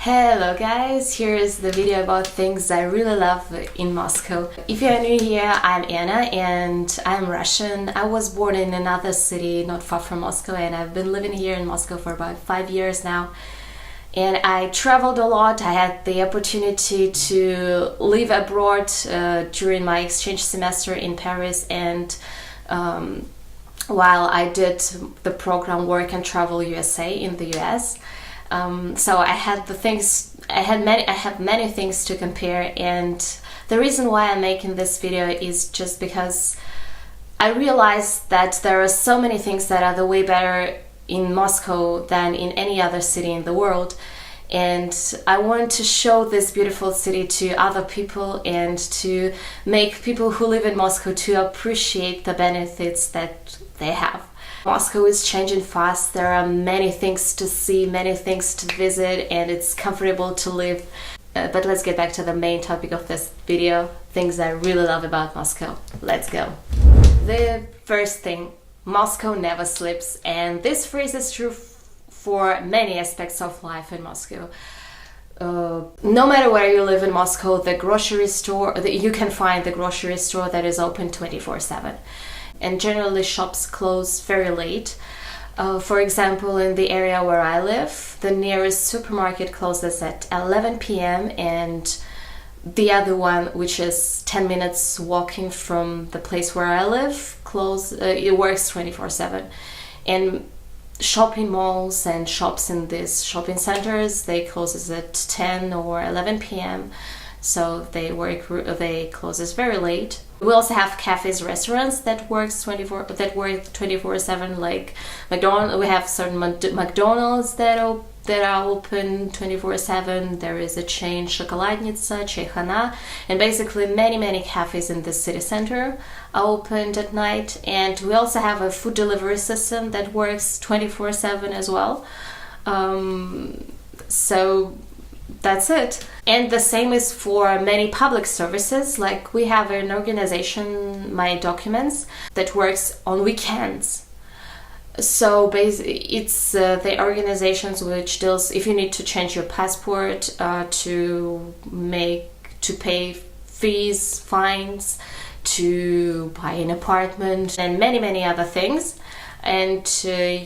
Hello guys, here is the video about things I really love in Moscow. If you're new here, I'm Anna and I'm Russian. I was born in another city not far from Moscow and I've been living here in Moscow for about 5 years now. And I traveled a lot. I had the opportunity to live abroad during my exchange semester in Paris, and while I did the program Work and Travel USA in the US. So I had I have many things to compare, and the reason why I'm making this video is just because I realized that there are so many things that are the way better in Moscow than in any other city in the world, and I want to show this beautiful city to other people and to make people who live in Moscow to appreciate the benefits that they have. Moscow is changing fast. There are many things to see, many things to visit, and it's comfortable to live. But let's get back to the main topic of this video, things I really love about Moscow. Let's go. The first thing, Moscow never sleeps, and this phrase is true for many aspects of life in Moscow. No matter where you live in Moscow, the grocery store, you can find the grocery store that is open 24/7. And generally shops close very late. For example, in the area where I live, the nearest supermarket closes at 11 p.m. and the other one, which is 10 minutes walking from the place where I live, it works 24/7. And shopping malls and shops in these shopping centers, they closes at 10 or 11 p.m. So they closes very late. We also have cafes, restaurants that work 24/7, like McDonald's. We have certain McDonald's that are open 24/7. There is a chain, Shokoladnitsa, Chaykhana, and basically many cafes in the city center are opened at night. And we also have a food delivery system that works 24/7 as well. So that's it. And the same is for many public services. Like we have an organization, My Documents, that works on weekends. So basically it's the organizations which deals, if you need to change your passport, to pay fees, fines, to buy an apartment, and many other things. And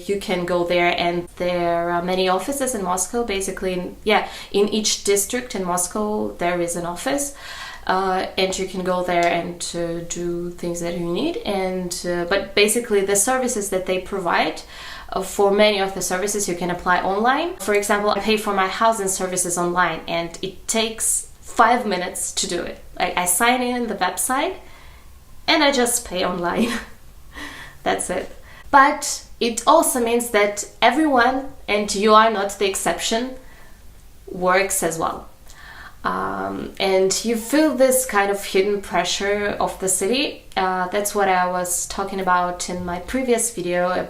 you can go there, and there are many offices in Moscow. Basically, in each district in Moscow there is an office, and you can go there and do things that you need. And but basically the services that they provide, for many of the services you can apply online. For example, I pay for my housing services online, and it takes 5 minutes to do it. Like I sign in the website and I just pay online. That's it. But it also means that everyone, and you are not the exception, works as well. And you feel this kind of hidden pressure of the city. That's what I was talking about in my previous video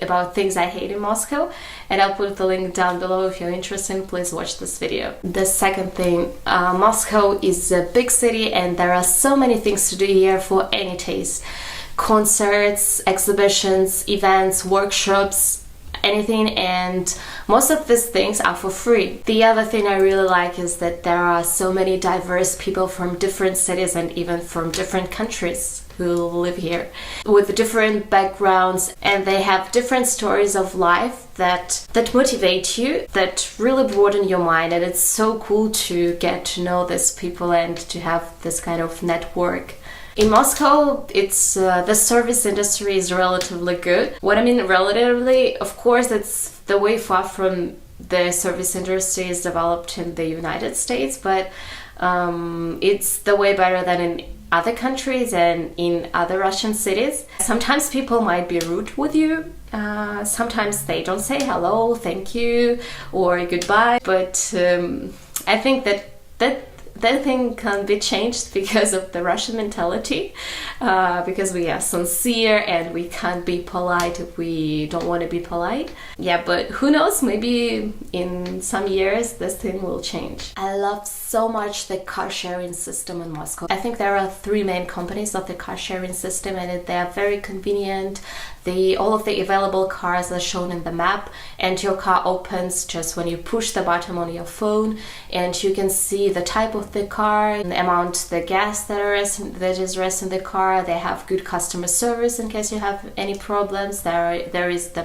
about things I hate in Moscow. And I'll put the link down below if you're interested. Please watch this video. The second thing, Moscow is a big city and there are so many things to do here for any taste. Concerts, exhibitions, events, workshops, anything, and most of these things are for free. The other thing I really like is that there are so many diverse people from different cities and even from different countries who live here with different backgrounds, and they have different stories of life that motivate you, that really broaden your mind. And it's so cool to get to know these people and to have this kind of network. In Moscow, it's the service industry is relatively good. What I mean relatively, of course, it's the way far from the service industry is developed in the United States, but it's the way better than in other countries and in other Russian cities. Sometimes people might be rude with you. Sometimes they don't say hello, thank you, or goodbye. But I think that thing can be changed because of the Russian mentality, because we are sincere and we can't be polite if we don't want to be polite. Yeah, but who knows, maybe in some years this thing will change. I love so much the car sharing system in Moscow. I think there are 3 main companies of the car sharing system, and they are very convenient. All of the available cars are shown in the map, and your car opens just when you push the button on your phone, and you can see the type of the car, the amount, the gas that is rest in the car. They have good customer service in case you have any problems. There is the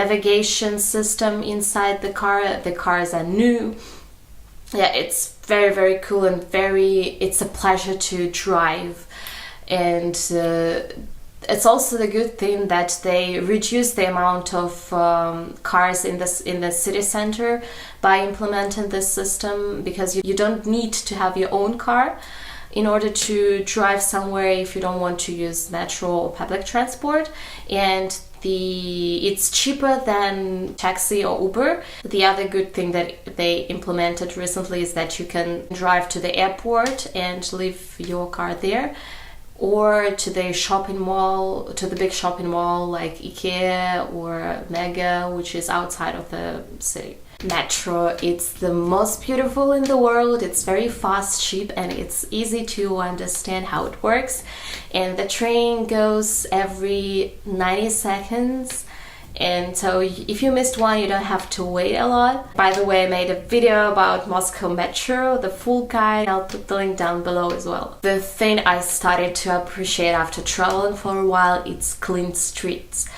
navigation system inside the car. The cars are new. Yeah, it's very, very cool, and it's a pleasure to drive. And it's also the good thing that they reduce the amount of cars in the city center by implementing this system, because you don't need to have your own car in order to drive somewhere if you don't want to use metro or public transport. And it's cheaper than taxi or Uber. The other good thing that they implemented recently is that you can drive to the airport and leave your car there, or to the shopping mall, to the big shopping mall like IKEA or Mega, which is outside of the city. Metro, it's the most beautiful in the world. It's very fast, cheap, and it's easy to understand how it works. And the train goes every 90 seconds. And so if you missed one, you don't have to wait a lot. By the way, I made a video about Moscow Metro, the full guide. I'll put the link down below as well. The thing I started to appreciate after traveling for a while, it's clean streets.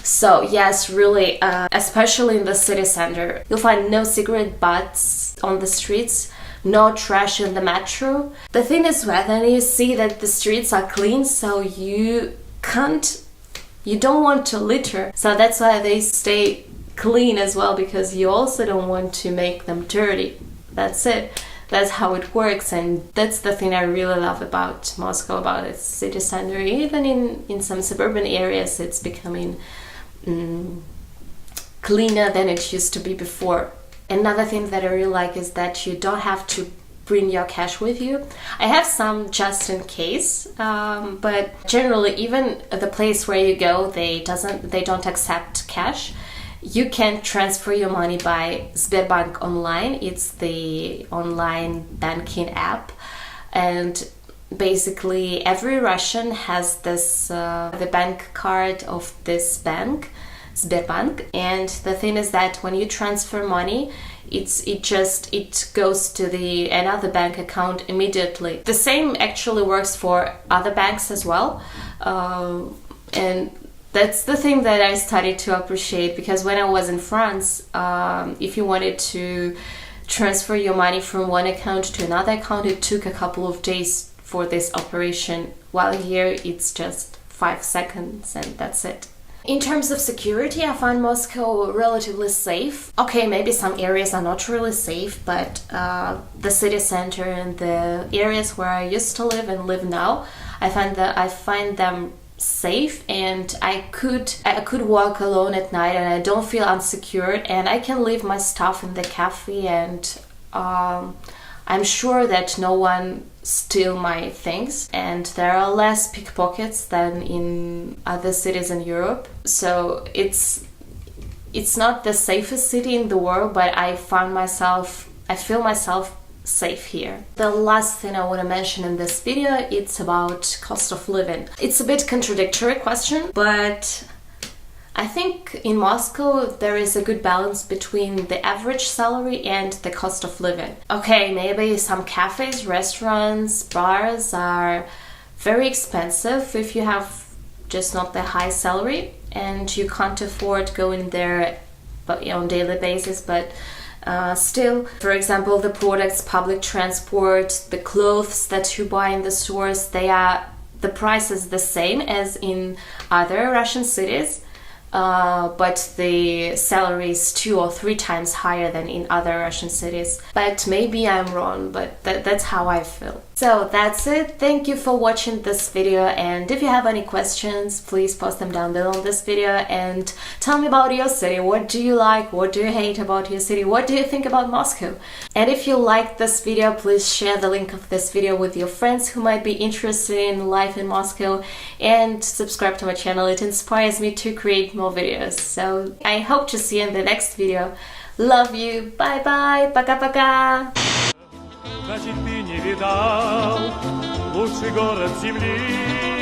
So yes, really, especially in the city center, you'll find no cigarette butts on the streets, no trash in the metro. The thing is, when you see that the streets are clean, so you don't want to litter. So that's why they stay clean as well, because you also don't want to make them dirty. That's it. That's how it works, and that's the thing I really love about Moscow, about its city center. Even in some suburban areas, it's becoming cleaner than it used to be before. Another thing that I really like is that you don't have to bring your cash with you. I have some just in case, but generally, even the place where you go, they don't accept cash. You can transfer your money by Sberbank Online. It's the online banking app, and basically every Russian has this the bank card of this bank, Sberbank. And the thing is that when you transfer money, it goes to another bank account immediately. The same actually works for other banks as well, and that's the thing that I started to appreciate, because when I was in France, if you wanted to transfer your money from one account to another account, it took a couple of days for this operation, while here it's just 5 seconds and that's it. In terms of security, I find Moscow relatively safe. Okay, maybe some areas are not really safe, but the city center and the areas where I used to live and live now, I find them safe, and I could walk alone at night and I don't feel unsecured, and I can leave my stuff in the cafe, and I'm sure that no one steal my things, and there are less pickpockets than in other cities in Europe. So it's not the safest city in the world, but I feel myself safe here. The last thing I want to mention in this video, it's about cost of living. It's a bit contradictory question, but I think in Moscow there is a good balance between the average salary and the cost of living. Okay, maybe some cafes, restaurants, bars are very expensive if you have just not the high salary and you can't afford going there on daily basis, but still, for example, the products, public transport, the clothes that you buy in the stores, the price is the same as in other Russian cities. But the salary is 2 or 3 times higher than in other Russian cities. But maybe I'm wrong, but that's how I feel. So that's it. Thank you for watching this video, and if you have any questions, please post them down below in this video and tell me about your city. What do you like? What do you hate about your city? What do you think about Moscow? And if you liked this video, please share the link of this video with your friends who might be interested in life in Moscow, and subscribe to my channel. It inspires me to create more videos. So I hope to see you in the next video. Love you. Bye bye. Пока-пока. значит, ты не видал лучший город земли.